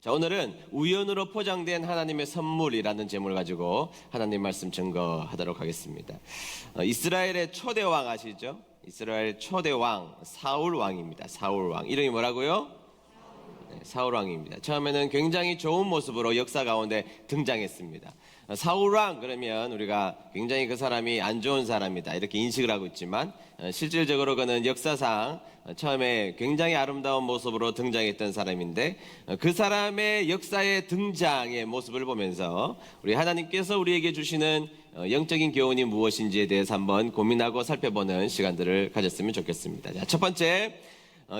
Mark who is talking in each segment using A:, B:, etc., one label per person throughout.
A: 자, 오늘은 우연으로 포장된 하나님의 선물이라는 제목을 가지고 하나님 말씀 증거하도록 하겠습니다. 이스라엘의 초대 왕 아시죠? 이스라엘 초대 왕 사울 왕입니다. 사울 왕 이름이 뭐라고요? 네, 사울 왕입니다. 처음에는 굉장히 좋은 모습으로 역사 가운데 등장했습니다. 사울 왕 그러면 우리가 굉장히 그 사람이 안 좋은 사람이다 이렇게 인식을 하고 있지만 실질적으로 그는 역사상 처음에 굉장히 아름다운 모습으로 등장했던 사람인데 그 사람의 역사의 등장의 모습을 보면서 우리 하나님께서 우리에게 주시는 영적인 교훈이 무엇인지에 대해서 한번 고민하고 살펴보는 시간들을 가졌으면 좋겠습니다. 자, 첫 번째,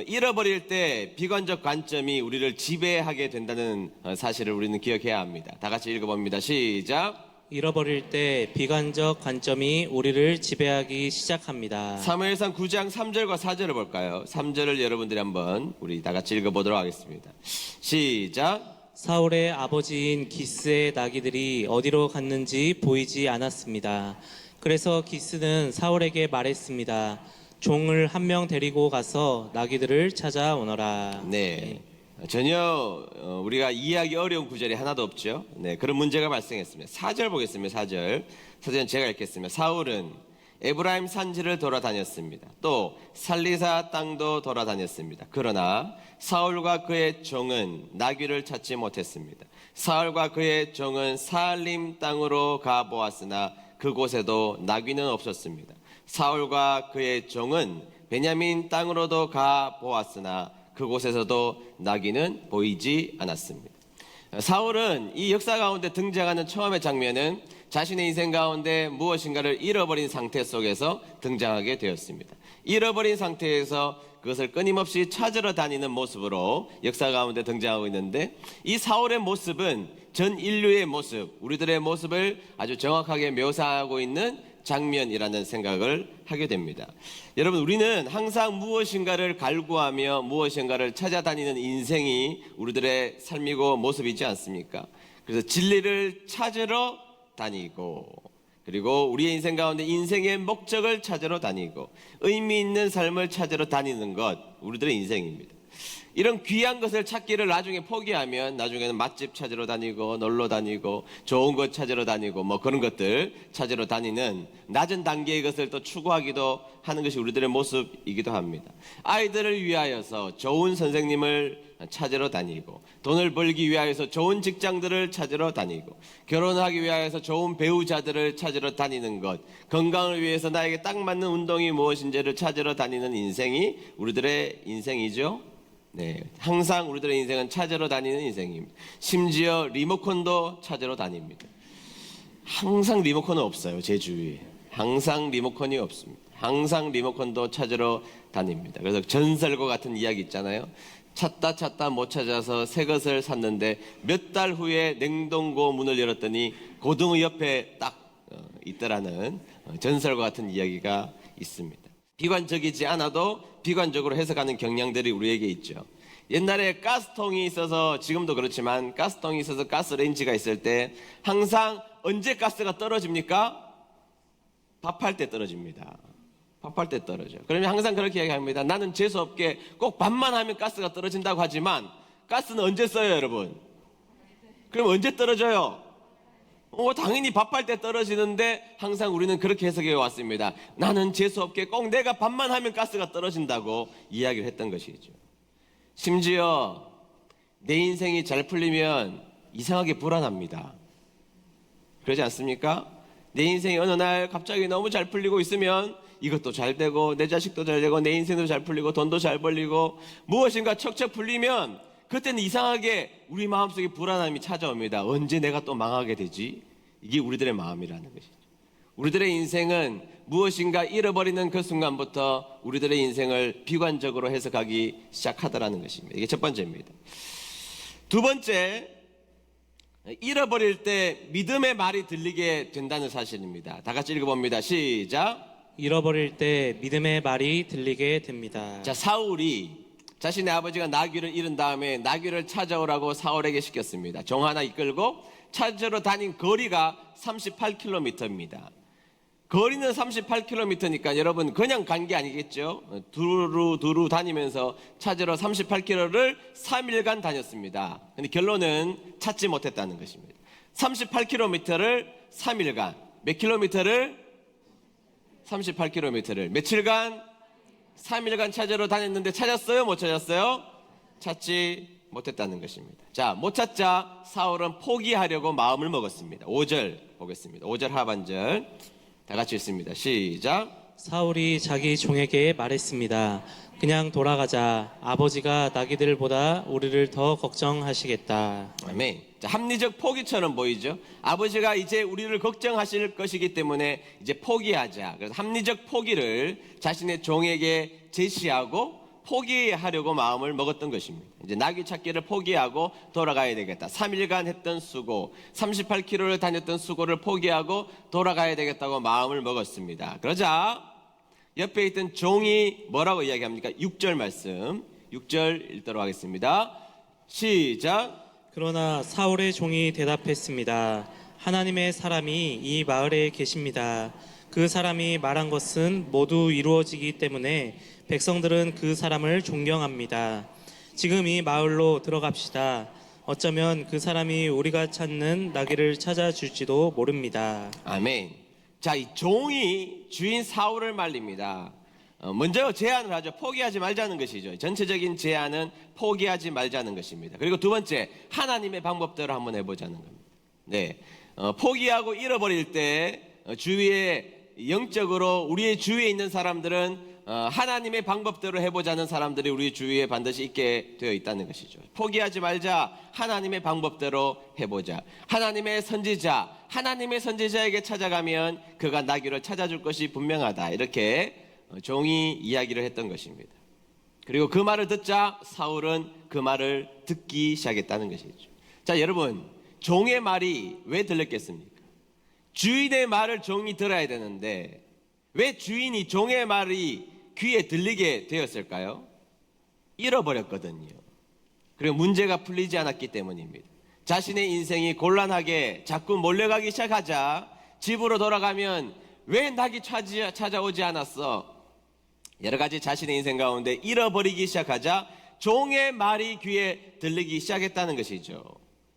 A: 잃어버릴 때 비관적 관점이 우리를 지배하게 된다는 사실을 우리는 기억해야 합니다. 다 같이 읽어봅니다. 시작.
B: 잃어버릴 때 비관적 관점이 우리를 지배하기 시작합니다.
A: 사무엘상 9장 3절과 4절을 볼까요? 3절을 여러분들이 한번 우리 다 같이 읽어보도록 하겠습니다. 시작.
B: 사울의 아버지인 기스의 나귀들이 어디로 갔는지 보이지 않았습니다. 그래서 기스는 사울에게 말했습니다. 종을 한 명 데리고 가서 나귀들을 찾아오너라.
A: 네. 전혀 우리가 이해하기 어려운 구절이 하나도 없죠. 네, 그런 문제가 발생했습니다. 4절 보겠습니다. 4절은 제가 읽겠습니다. 사울은 에브라임 산지를 돌아다녔습니다. 또 살리사 땅도 돌아다녔습니다. 그러나 사울과 그의 종은 나귀를 찾지 못했습니다. 사울과 그의 종은 사알림 땅으로 가보았으나 그곳에도 나귀는 없었습니다. 사울과 그의 종은 베냐민 땅으로도 가보았으나 그곳에서도 나귀는 보이지 않았습니다. 사울은 이 역사 가운데 등장하는 처음의 장면은 자신의 인생 가운데 무엇인가를 잃어버린 상태 속에서 등장하게 되었습니다. 잃어버린 상태에서 그것을 끊임없이 찾으러 다니는 모습으로 역사 가운데 등장하고 있는데, 이 사울의 모습은 전 인류의 모습, 우리들의 모습을 아주 정확하게 묘사하고 있는 장면이라는 생각을 하게 됩니다. 여러분, 우리는 항상 무엇인가를 갈구하며 무엇인가를 찾아다니는 인생이 우리들의 삶이고 모습이지 않습니까? 그래서 진리를 찾으러 다니고, 그리고 우리의 인생 가운데 인생의 목적을 찾으러 다니고 의미 있는 삶을 찾으러 다니는 것, 우리들의 인생입니다. 이런 귀한 것을 찾기를 나중에 포기하면 나중에는 맛집 찾으러 다니고 놀러 다니고 좋은 것 찾으러 다니고 뭐 그런 것들 찾으러 다니는 낮은 단계의 것을 또 추구하기도 하는 것이 우리들의 모습이기도 합니다. 아이들을 위하여서 좋은 선생님을 찾으러 다니고, 돈을 벌기 위하여서 좋은 직장들을 찾으러 다니고, 결혼하기 위하여서 좋은 배우자들을 찾으러 다니는 것, 건강을 위해서 나에게 딱 맞는 운동이 무엇인지를 찾으러 다니는 인생이 우리들의 인생이죠. 네, 항상 우리들의 인생은 찾으러 다니는 인생입니다. 심지어 리모컨도 찾으러 다닙니다. 항상 리모컨은 없어요. 제 주위에 항상 리모컨이 없습니다. 항상 리모컨도 찾으러 다닙니다. 그래서 전설과 같은 이야기 있잖아요. 찾다 못 찾아서 새 것을 샀는데 몇 달 후에 냉동고 문을 열었더니 고등어 옆에 딱 있더라는 전설과 같은 이야기가 있습니다. 비관적이지 않아도 비관적으로 해석하는 경향들이 우리에게 있죠. 옛날에 가스통이 있어서, 지금도 그렇지만 가스통이 있어서 가스레인지가 있을 때 항상 언제 가스가 떨어집니까? 밥할 때 떨어집니다. 밥할 때 떨어져요. 그러면 항상 그렇게 이야기합니다. 나는 재수없게 꼭 밥만 하면 가스가 떨어진다고 하지만 가스는 언제 써요, 여러분? 그럼 언제 떨어져요? 당연히 밥할 때 떨어지는데 항상 우리는 그렇게 해석해 왔습니다. 나는 재수없게 꼭 내가 밥만 하면 가스가 떨어진다고 이야기를 했던 것이죠. 심지어 내 인생이 잘 풀리면 이상하게 불안합니다. 그러지 않습니까? 내 인생이 어느 날 갑자기 너무 잘 풀리고 있으면 이것도 잘 되고 내 자식도 잘 되고 내 인생도 잘 풀리고 돈도 잘 벌리고 무엇인가 척척 풀리면 그때는 이상하게 우리 마음속에 불안함이 찾아옵니다. 언제 내가 또 망하게 되지? 이게 우리들의 마음이라는 것이죠. 우리들의 인생은 무엇인가 잃어버리는 그 순간부터 우리들의 인생을 비관적으로 해석하기 시작하더라는 것입니다. 이게 첫 번째입니다. 두 번째, 잃어버릴 때 믿음의 말이 들리게 된다는 사실입니다. 다 같이 읽어봅니다. 시작.
B: 잃어버릴 때 믿음의 말이 들리게 됩니다.
A: 자, 사울이 자신의 아버지가 나귀를 잃은 다음에 나귀를 찾아오라고 사울에게 시켰습니다. 종 하나 이끌고 찾으러 다닌 거리가 38km입니다. 거리는 38km니까 여러분 그냥 간 게 아니겠죠. 두루 다니면서 찾으러 38km를 3일간 다녔습니다. 근데 결론은 찾지 못했다는 것입니다. 38km를 3일간, 몇 킬로미터를? 38km를 며칠간? 3일간 찾으러 다녔는데 찾았어요? 못 찾았어요? 찾지 못했다는 것입니다. 자, 못 찾자 사울은 포기하려고 마음을 먹었습니다. 5절 보겠습니다. 5절 하반절 다 같이 읽습니다. 시작.
B: 사울이 자기 종에게 말했습니다. 그냥 돌아가자. 아버지가 나귀들보다 우리를 더 걱정하시겠다.
A: 아멘. 자, 합리적 포기처럼 보이죠? 아버지가 이제 우리를 걱정하실 것이기 때문에 이제 포기하자. 그래서 합리적 포기를 자신의 종에게 제시하고 포기하려고 마음을 먹었던 것입니다. 이제 나귀 찾기를 포기하고 돌아가야 되겠다. 3일간 했던 수고, 38km를 다녔던 수고를 포기하고 돌아가야 되겠다고 마음을 먹었습니다. 그러자 옆에 있던 종이 뭐라고 이야기합니까? 6절 말씀, 6절 읽도록 하겠습니다. 시작.
B: 그러나 사울의 종이 대답했습니다. 하나님의 사람이 이 마을에 계십니다. 그 사람이 말한 것은 모두 이루어지기 때문에 백성들은 그 사람을 존경합니다. 지금 이 마을로 들어갑시다. 어쩌면 그 사람이 우리가 찾는 나귀를 찾아줄지도 모릅니다.
A: 아멘. 자, 이 종이 주인 사울을 말립니다. 먼저 제안을 하죠. 포기하지 말자는 것이죠. 전체적인 제안은 포기하지 말자는 것입니다. 그리고 두 번째, 하나님의 방법대로 한번 해보자는 겁니다. 네, 포기하고 잃어버릴 때 주위에 영적으로 우리의 주위에 있는 사람들은 하나님의 방법대로 해보자는 사람들이 우리 주위에 반드시 있게 되어 있다는 것이죠. 포기하지 말자. 하나님의 방법대로 해보자. 하나님의 선지자에게 찾아가면 그가 나귀를 찾아줄 것이 분명하다. 이렇게 종이 이야기를 했던 것입니다. 그리고 그 말을 듣자 사울은 그 말을 듣기 시작했다는 것이죠. 자, 여러분, 종의 말이 왜 들렸겠습니까? 주인의 말을 종이 들어야 되는데 왜 주인이 종의 말이 귀에 들리게 되었을까요? 잃어버렸거든요. 그리고 문제가 풀리지 않았기 때문입니다. 자신의 인생이 곤란하게 자꾸 몰려가기 시작하자 집으로 돌아가면 왜 낙이 찾아오지 않았어? 여러 가지 자신의 인생 가운데 잃어버리기 시작하자 종의 말이 귀에 들리기 시작했다는 것이죠.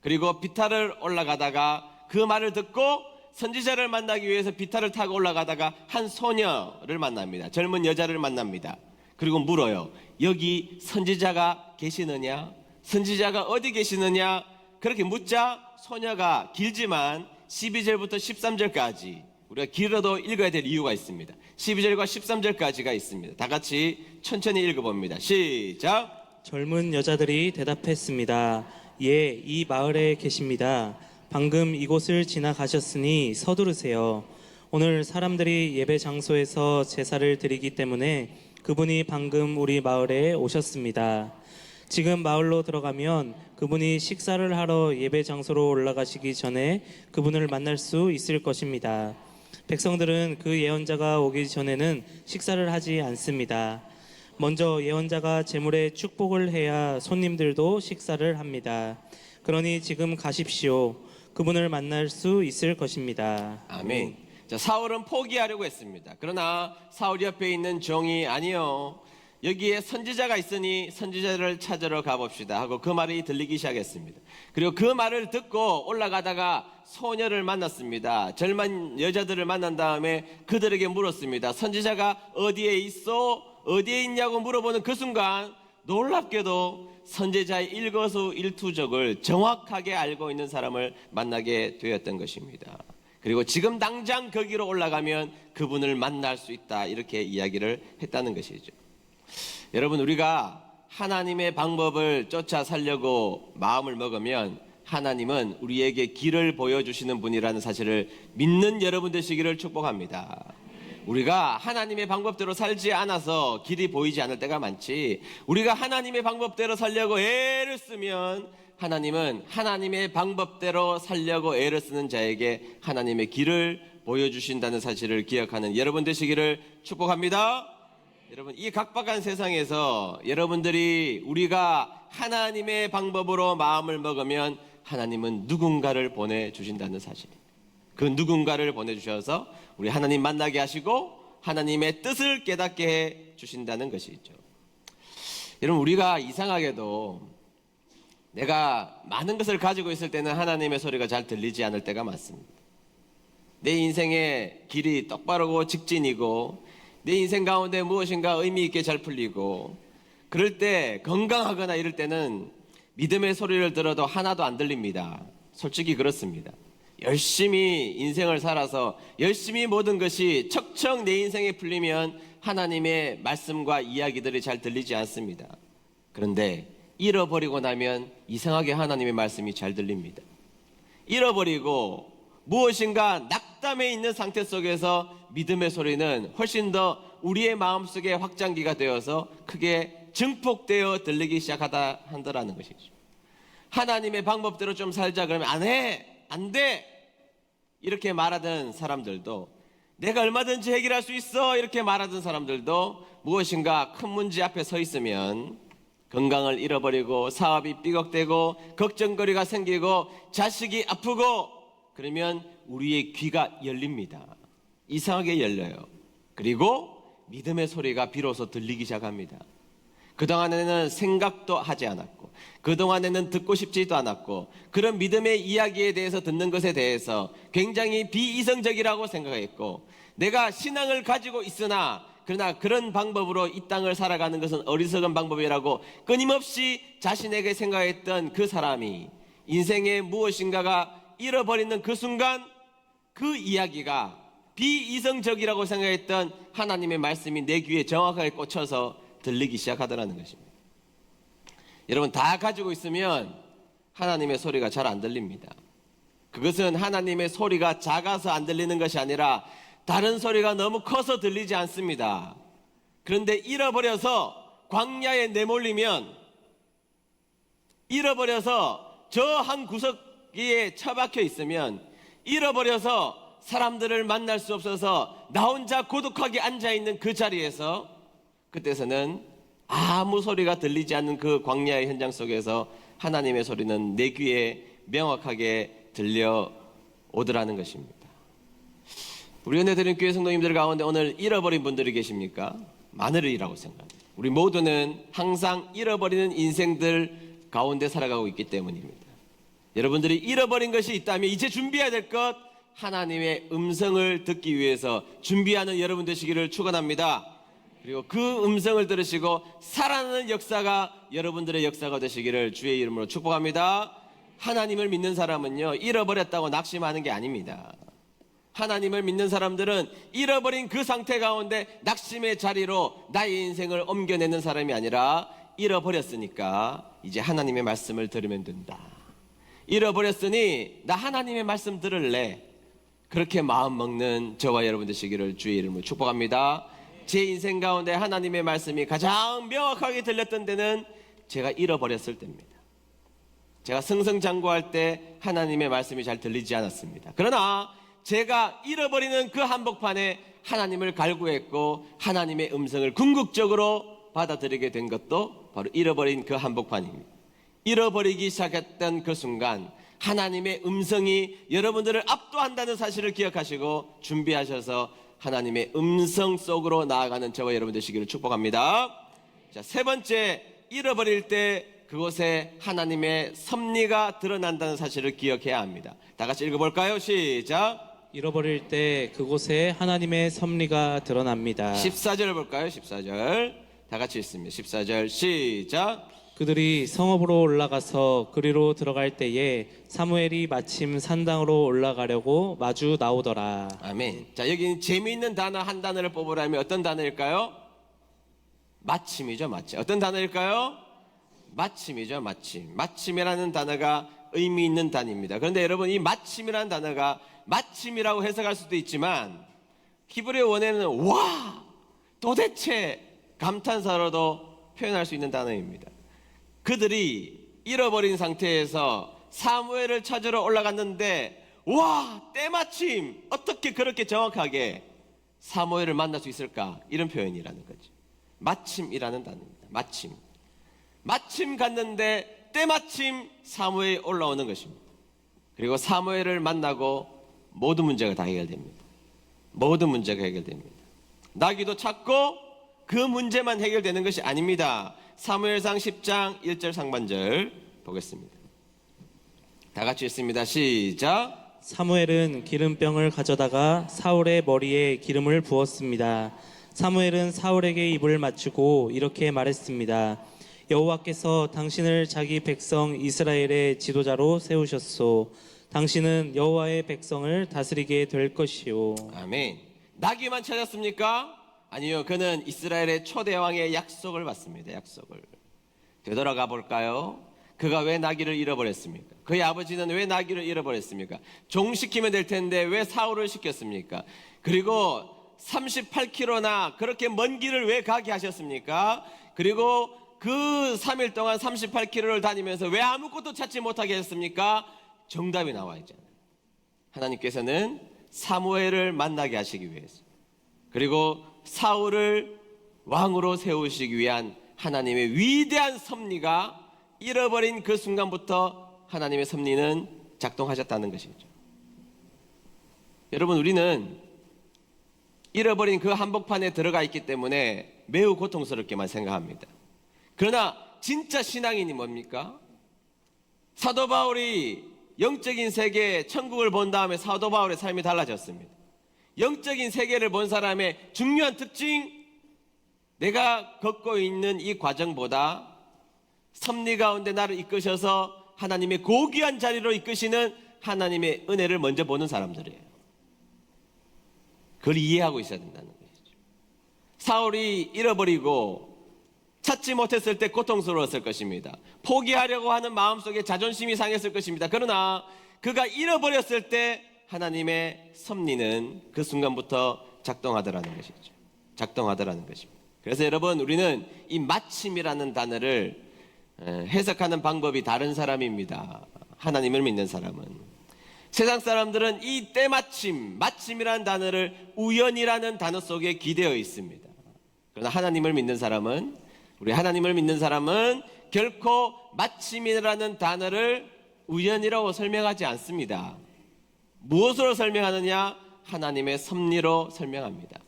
A: 그리고 비탈을 올라가다가 그 말을 듣고 선지자를 만나기 위해서 비탈을 타고 올라가다가 한 소녀를 만납니다. 젊은 여자를 만납니다. 그리고 물어요. 여기 선지자가 계시느냐? 선지자가 어디 계시느냐? 그렇게 묻자 소녀가 길지만 12절부터 13절까지 우리가 길어도 읽어야 될 이유가 있습니다. 12절과 13절까지가 있습니다. 다 같이 천천히 읽어봅니다. 시작.
B: 젊은 여자들이 대답했습니다. 예, 이 마을에 계십니다. 방금 이곳을 지나가셨으니 서두르세요. 오늘 사람들이 예배 장소에서 제사를 드리기 때문에 그분이 방금 우리 마을에 오셨습니다. 지금 마을로 들어가면 그분이 식사를 하러 예배 장소로 올라가시기 전에 그분을 만날 수 있을 것입니다. 백성들은 그 예언자가 오기 전에는 식사를 하지 않습니다. 먼저 예언자가 제물에 축복을 해야 손님들도 식사를 합니다. 그러니 지금 가십시오. 그분을 만날 수 있을 것입니다.
A: 아멘. 자, 사울은 포기하려고 했습니다. 그러나 사울 옆에 있는 종이 아니요. 여기에 선지자가 있으니 선지자를 찾으러 가봅시다 하고 그 말이 들리기 시작했습니다. 그리고 그 말을 듣고 올라가다가 소녀를 만났습니다. 젊은 여자들을 만난 다음에 그들에게 물었습니다. 선지자가 어디에 있어? 어디에 있냐고 물어보는 그 순간 놀랍게도 선지자의 일거수일투족을 정확하게 알고 있는 사람을 만나게 되었던 것입니다. 그리고 지금 당장 거기로 올라가면 그분을 만날 수 있다 이렇게 이야기를 했다는 것이죠. 여러분, 우리가 하나님의 방법을 쫓아 살려고 마음을 먹으면 하나님은 우리에게 길을 보여주시는 분이라는 사실을 믿는 여러분 되시기를 축복합니다. 우리가 하나님의 방법대로 살지 않아서 길이 보이지 않을 때가 많지, 우리가 하나님의 방법대로 살려고 애를 쓰면 하나님은 하나님의 방법대로 살려고 애를 쓰는 자에게 하나님의 길을 보여주신다는 사실을 기억하는 여러분 되시기를 축복합니다. 여러분, 이 각박한 세상에서 여러분들이 우리가 하나님의 방법으로 마음을 먹으면 하나님은 누군가를 보내주신다는 사실, 그 누군가를 보내주셔서 우리 하나님 만나게 하시고 하나님의 뜻을 깨닫게 해 주신다는 것이죠. 여러분, 우리가 이상하게도 내가 많은 것을 가지고 있을 때는 하나님의 소리가 잘 들리지 않을 때가 많습니다. 내 인생의 길이 똑바르고 직진이고 내 인생 가운데 무엇인가 의미 있게 잘 풀리고 그럴 때, 건강하거나 이럴 때는 믿음의 소리를 들어도 하나도 안 들립니다. 솔직히 그렇습니다. 열심히 인생을 살아서 열심히 모든 것이 척척 내 인생에 풀리면 하나님의 말씀과 이야기들이 잘 들리지 않습니다. 그런데 잃어버리고 나면 이상하게 하나님의 말씀이 잘 들립니다. 잃어버리고 무엇인가 낙담해 있는 상태 속에서 믿음의 소리는 훨씬 더 우리의 마음속에 확장기가 되어서 크게 증폭되어 들리기 시작하다 한다라는 것이죠. 하나님의 방법대로 좀 살자 그러면 안 해, 안 돼 이렇게 말하던 사람들도, 내가 얼마든지 해결할 수 있어 이렇게 말하던 사람들도 무엇인가 큰 문제 앞에 서 있으면 건강을 잃어버리고 사업이 삐걱대고 걱정거리가 생기고 자식이 아프고 그러면 우리의 귀가 열립니다. 이상하게 열려요. 그리고 믿음의 소리가 비로소 들리기 시작합니다. 그동안에는 생각도 하지 않았고 그동안에는 듣고 싶지도 않았고 그런 믿음의 이야기에 대해서 듣는 것에 대해서 굉장히 비이성적이라고 생각했고 내가 신앙을 가지고 있으나 그러나 그런 방법으로 이 땅을 살아가는 것은 어리석은 방법이라고 끊임없이 자신에게 생각했던 그 사람이 인생의 무엇인가가 잃어버리는 그 순간 그 이야기가 비이성적이라고 생각했던 하나님의 말씀이 내 귀에 정확하게 꽂혀서 들리기 시작하더라는 것입니다. 여러분, 다 가지고 있으면 하나님의 소리가 잘 안 들립니다. 그것은 하나님의 소리가 작아서 안 들리는 것이 아니라 다른 소리가 너무 커서 들리지 않습니다. 그런데 잃어버려서 광야에 내몰리면, 잃어버려서 저 한 구석에 처박혀 있으면, 잃어버려서 사람들을 만날 수 없어서 나 혼자 고독하게 앉아있는 그 자리에서 그때서는 아무 소리가 들리지 않는 그 광야의 현장 속에서 하나님의 소리는 내 귀에 명확하게 들려오더라는 것입니다. 우리 은혜드린 교회 성도님들 가운데 오늘 잃어버린 분들이 계십니까? 많으리라고 생각합니다. 우리 모두는 항상 잃어버리는 인생들 가운데 살아가고 있기 때문입니다. 여러분들이 잃어버린 것이 있다면 이제 준비해야 될 것, 하나님의 음성을 듣기 위해서 준비하는 여러분 되시기를 축원합니다. 그리고 그 음성을 들으시고 살아나는 역사가 여러분들의 역사가 되시기를 주의 이름으로 축복합니다. 하나님을 믿는 사람은요, 잃어버렸다고 낙심하는 게 아닙니다. 하나님을 믿는 사람들은 잃어버린 그 상태 가운데 낙심의 자리로 나의 인생을 옮겨내는 사람이 아니라 잃어버렸으니까 이제 하나님의 말씀을 들으면 된다. 잃어버렸으니 나 하나님의 말씀 들을래. 그렇게 마음 먹는 저와 여러분 되시기를 주의 이름으로 축복합니다. 제 인생 가운데 하나님의 말씀이 가장 명확하게 들렸던 때는 제가 잃어버렸을 때입니다. 제가 승승장구할 때 하나님의 말씀이 잘 들리지 않았습니다. 그러나 제가 잃어버리는 그 한복판에 하나님을 갈구했고 하나님의 음성을 궁극적으로 받아들이게 된 것도 바로 잃어버린 그 한복판입니다. 잃어버리기 시작했던 그 순간 하나님의 음성이 여러분들을 압도한다는 사실을 기억하시고 준비하셔서 하나님의 음성 속으로 나아가는 저와 여러분 되시기를 축복합니다. 자, 세 번째, 잃어버릴 때 그곳에 하나님의 섭리가 드러난다는 사실을 기억해야 합니다. 다 같이 읽어볼까요? 시작.
B: 잃어버릴 때 그곳에 하나님의 섭리가 드러납니다.
A: 14절 볼까요? 14절 다 같이 읽습니다. 14절 시작.
B: 그들이 성읍으로 올라가서 그리로 들어갈 때에 사무엘이 마침 산당으로 올라가려고 마주 나오더라.
A: 아멘. 자, 여기 재미있는 단어 한 단어를 뽑으라면 어떤 단어일까요? 마침이죠, 마침. 어떤 단어일까요? 마침이죠, 마침. 마침이라는 단어가 의미 있는 단어입니다. 그런데 여러분, 이 마침이라는 단어가 마침이라고 해석할 수도 있지만 히브리어 원어에는 와, 도대체 감탄사로도 표현할 수 있는 단어입니다. 그들이 잃어버린 상태에서 사무엘을 찾으러 올라갔는데 와, 때마침 어떻게 그렇게 정확하게 사무엘을 만날 수 있을까? 이런 표현이라는 거죠. 마침이라는 단어입니다. 마침 갔는데 때마침 사무엘이 올라오는 것입니다. 그리고 사무엘을 만나고 모든 문제가 다 해결됩니다. 모든 문제가 해결됩니다. 나귀도 찾고 그 문제만 해결되는 것이 아닙니다. 사무엘상 10장 1절 상반절 보겠습니다. 다 같이 읽습니다. 시작.
B: 사무엘은 기름병을 가져다가 사울의 머리에 기름을 부었습니다. 사무엘은 사울에게 입을 맞추고 이렇게 말했습니다. 여호와께서 당신을 자기 백성 이스라엘의 지도자로 세우셨소. 당신은 여호와의 백성을 다스리게 될 것이요.
A: 아멘. 나귀만 찾았습니까? 아니요. 그는 이스라엘의 초대 왕의 약속을 받습니다. 약속을. 되돌아가 볼까요? 그가 왜 나귀를 잃어버렸습니까? 그의 아버지는 왜 나귀를 잃어버렸습니까? 종시키면 될 텐데 왜 사울을 시켰습니까? 그리고 38km나 그렇게 먼 길을 왜 가게 하셨습니까? 그리고 그 3일 동안 38km를 다니면서 왜 아무것도 찾지 못하게 했습니까? 정답이 나와 있잖아요. 하나님께서는 사무엘을 만나게 하시기 위해서, 그리고 사울을 왕으로 세우시기 위한 하나님의 위대한 섭리가 잃어버린 그 순간부터 하나님의 섭리는 작동하셨다는 것이죠. 여러분, 우리는 잃어버린 그 한복판에 들어가 있기 때문에 매우 고통스럽게만 생각합니다. 그러나 진짜 신앙인이 뭡니까? 사도 바울이 영적인 세계, 천국을 본 다음에 사도 바울의 삶이 달라졌습니다. 영적인 세계를 본 사람의 중요한 특징, 내가 걷고 있는 이 과정보다 섭리 가운데 나를 이끄셔서 하나님의 고귀한 자리로 이끄시는 하나님의 은혜를 먼저 보는 사람들이에요. 그걸 이해하고 있어야 된다는 것이죠. 사울이 잃어버리고 찾지 못했을 때 고통스러웠을 것입니다. 포기하려고 하는 마음속에 자존심이 상했을 것입니다. 그러나 그가 잃어버렸을 때 하나님의 섭리는 그 순간부터 작동하더라는 것이죠. 작동하더라는 것입니다. 그래서 여러분, 우리는 이 마침이라는 단어를 해석하는 방법이 다른 사람입니다. 하나님을 믿는 사람은. 세상 사람들은 이 때마침, 마침이라는 단어를 우연이라는 단어 속에 기대어 있습니다. 그러나 하나님을 믿는 사람은, 우리 하나님을 믿는 사람은 결코 마침이라는 단어를 우연이라고 설명하지 않습니다. 무엇으로 설명하느냐? 하나님의 섭리로 설명합니다.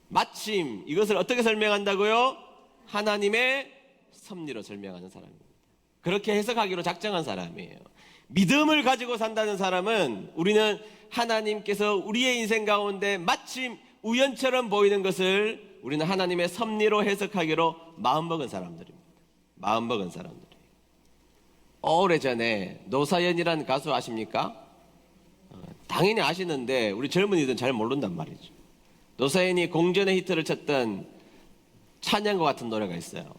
A: 마침, 이것을 어떻게 설명한다고요? 하나님의 섭리로 설명하는 사람입니다. 그렇게 해석하기로 작정한 사람이에요. 믿음을 가지고 산다는 사람은, 우리는 하나님께서 우리의 인생 가운데 마침 우연처럼 보이는 것을 우리는 하나님의 섭리로 해석하기로 마음먹은 사람들입니다. 마음먹은 사람들이에요. 오래전에 노사연이라는 가수 아십니까? 당연히 아시는데 우리 젊은이들은 잘 모른단 말이죠. 노사연이 공전의 히트를 쳤던 찬양과 같은 노래가 있어요.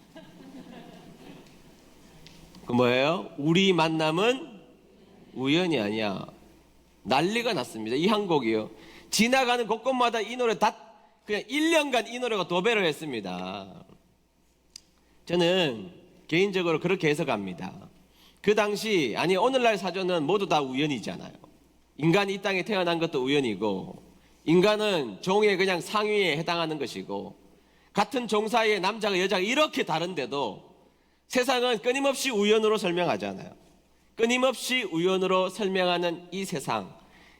A: 그 뭐예요? 우리 만남은 우연이 아니야. 난리가 났습니다. 이 한 곡이요. 지나가는 곳곳마다 이 노래 다 그냥 1년간 이 노래가 도배를 했습니다. 저는 개인적으로 그렇게 해석합니다. 그 당시, 아니 오늘날 사전은 모두 다 우연이잖아요. 인간이 이 땅에 태어난 것도 우연이고, 인간은 종의 그냥 상위에 해당하는 것이고, 같은 종 사이에 남자가 여자가 이렇게 다른데도 세상은 끊임없이 우연으로 설명하잖아요. 끊임없이 우연으로 설명하는 이 세상,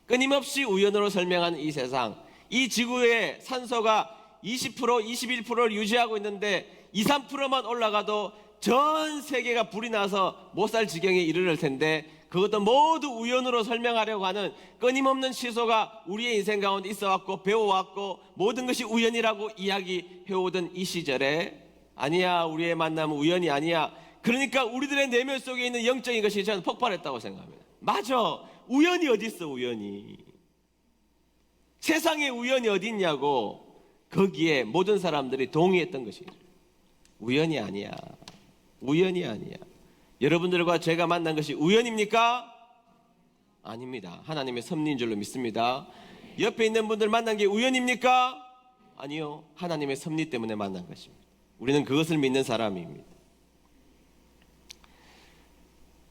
A: 끊임없이 우연으로 설명하는 이 세상, 이 지구의 산소가 20%, 21%를 유지하고 있는데 2, 3%만 올라가도 전 세계가 불이 나서 못 살 지경에 이르를 텐데, 그것도 모두 우연으로 설명하려고 하는 끊임없는 시소가 우리의 인생 가운데 있어왔고 배워왔고, 모든 것이 우연이라고 이야기해오던 이 시절에, 아니야, 우리의 만남은 우연이 아니야. 그러니까 우리들의 내면 속에 있는 영적인 것이 저는 폭발했다고 생각합니다. 맞아, 우연이 어디 있어, 우연이. 세상에 우연이 어디 있냐고. 거기에 모든 사람들이 동의했던 것이죠. 우연이 아니야. 우연이 아니야. 여러분들과 제가 만난 것이 우연입니까? 아닙니다. 하나님의 섭리인 줄로 믿습니다. 옆에 있는 분들 만난 게 우연입니까? 아니요. 하나님의 섭리 때문에 만난 것입니다. 우리는 그것을 믿는 사람입니다.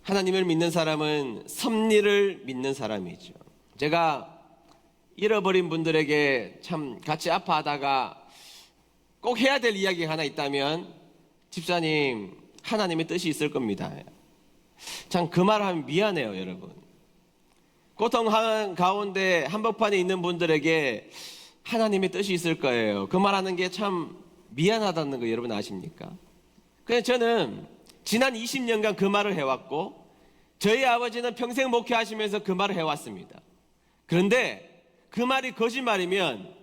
A: 하나님을 믿는 사람은 섭리를 믿는 사람이죠. 제가 잃어버린 분들에게 참 같이 아파하다가 꼭 해야 될 이야기가 하나 있다면, 집사님, 하나님의 뜻이 있을 겁니다. 참 그 말하면 미안해요, 여러분. 고통 가운데 한복판에 있는 분들에게 하나님의 뜻이 있을 거예요. 그 말하는 게 참 미안하다는 거 여러분 아십니까? 그래서 저는 지난 20년간 그 말을 해왔고 저희 아버지는 평생 목회하시면서 그 말을 해왔습니다. 그런데 그 말이 거짓말이면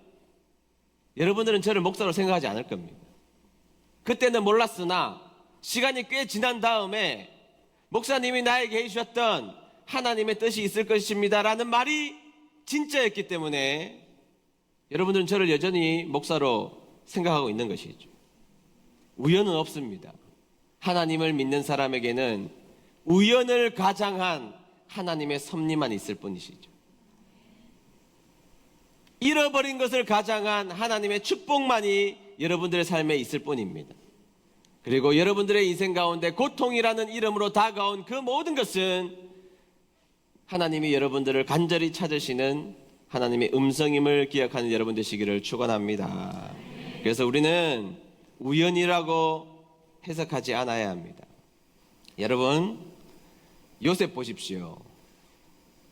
A: 여러분들은 저를 목사로 생각하지 않을 겁니다. 그때는 몰랐으나 시간이 꽤 지난 다음에 목사님이 나에게 해주셨던 하나님의 뜻이 있을 것입니다라는 말이 진짜였기 때문에 여러분들은 저를 여전히 목사로 생각하고 있는 것이죠. 우연은 없습니다. 하나님을 믿는 사람에게는 우연을 가장한 하나님의 섭리만 있을 뿐이시죠. 잃어버린 것을 가장한 하나님의 축복만이 여러분들의 삶에 있을 뿐입니다. 그리고 여러분들의 인생 가운데 고통이라는 이름으로 다가온 그 모든 것은 하나님이 여러분들을 간절히 찾으시는 하나님의 음성임을 기억하는 여러분 되시기를 축원합니다. 그래서 우리는 우연이라고 해석하지 않아야 합니다. 여러분, 요셉 보십시오.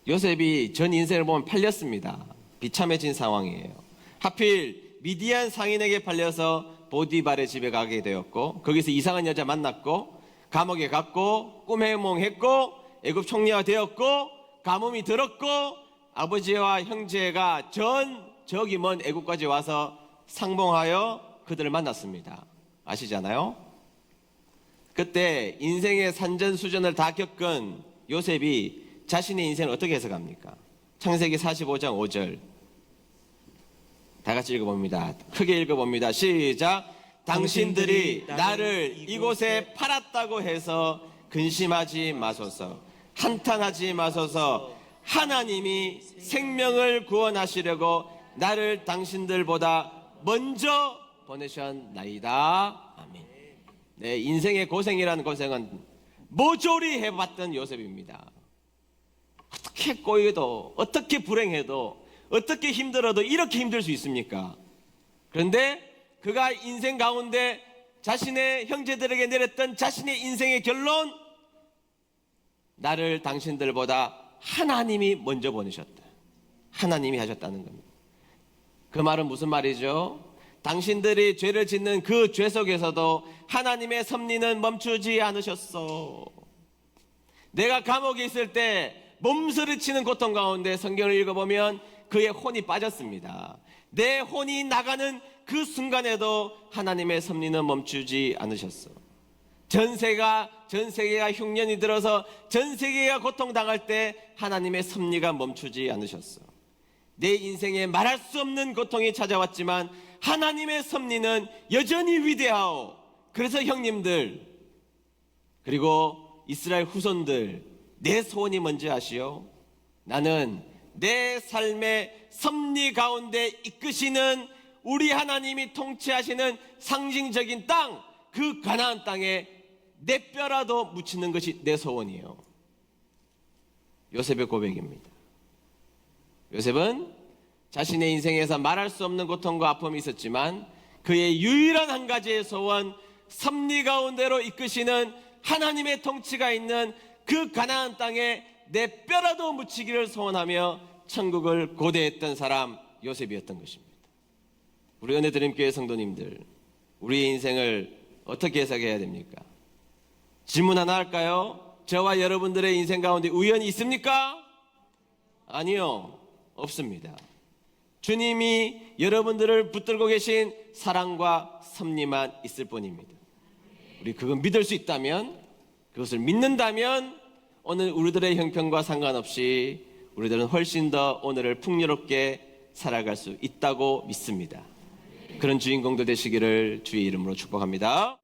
A: 요셉이 전 인생을 보면 팔렸습니다. 비참해진 상황이에요. 하필 미디안 상인에게 팔려서 보디발의 집에 가게 되었고 거기서 이상한 여자 만났고 감옥에 갔고 꿈해몽했고 애굽 총리가 되었고 가뭄이 들었고 아버지와 형제가 저기 먼 애굽까지 와서 상봉하여 그들을 만났습니다. 아시잖아요? 그때 인생의 산전수전을 다 겪은 요셉이 자신의 인생을 어떻게 해석합니까? 창세기 45장 5절 다 같이 읽어봅니다. 크게 읽어봅니다. 시작. 당신들이 나를 이곳에 팔았다고 해서 근심하지 마소서. 한탄하지 마소서. 하나님이 생명을 구원하시려고 나를 당신들보다 먼저 보내셨나이다. 아멘. 네, 인생의 고생이라는 고생은 모조리 해봤던 요셉입니다. 어떻게 꼬여도 어떻게 불행해도 어떻게 힘들어도 이렇게 힘들 수 있습니까? 그런데 그가 인생 가운데 자신의 형제들에게 내렸던 자신의 인생의 결론, 나를 당신들보다 하나님이 먼저 보내셨다. 하나님이 하셨다는 겁니다. 그 말은 무슨 말이죠? 당신들이 죄를 짓는 그 죄 속에서도 하나님의 섭리는 멈추지 않으셨어. 내가 감옥에 있을 때 몸서리치는 고통 가운데 성경을 읽어보면 그의 혼이 빠졌습니다. 내 혼이 나가는 그 순간에도 하나님의 섭리는 멈추지 않으셨어. 전 세계가 흉년이 들어서 전 세계가 고통당할 때 하나님의 섭리가 멈추지 않으셨어. 내 인생에 말할 수 없는 고통이 찾아왔지만 하나님의 섭리는 여전히 위대하오. 그래서 형님들 그리고 이스라엘 후손들, 내 소원이 뭔지 아시오? 나는 내 삶의 섭리 가운데 이끄시는 우리 하나님이 통치하시는 상징적인 땅, 그 가나안 땅에 내 뼈라도 묻히는 것이 내 소원이에요. 요셉의 고백입니다. 요셉은 자신의 인생에서 말할 수 없는 고통과 아픔이 있었지만 그의 유일한 한 가지의 소원, 섭리 가운데로 이끄시는 하나님의 통치가 있는 그 가나안 땅에 내 뼈라도 묻히기를 소원하며 천국을 고대했던 사람 요셉이었던 것입니다. 우리 은혜드림교회 성도님들, 우리의 인생을 어떻게 해석해야 됩니까? 질문 하나 할까요? 저와 여러분들의 인생 가운데 우연이 있습니까? 아니요, 없습니다. 주님이 여러분들을 붙들고 계신 사랑과 섭리만 있을 뿐입니다. 우리 그거 믿을 수 있다면, 그것을 믿는다면 오늘 우리들의 형편과 상관없이 우리들은 훨씬 더 오늘을 풍요롭게 살아갈 수 있다고 믿습니다. 그런 주인공들 되시기를 주의 이름으로 축복합니다.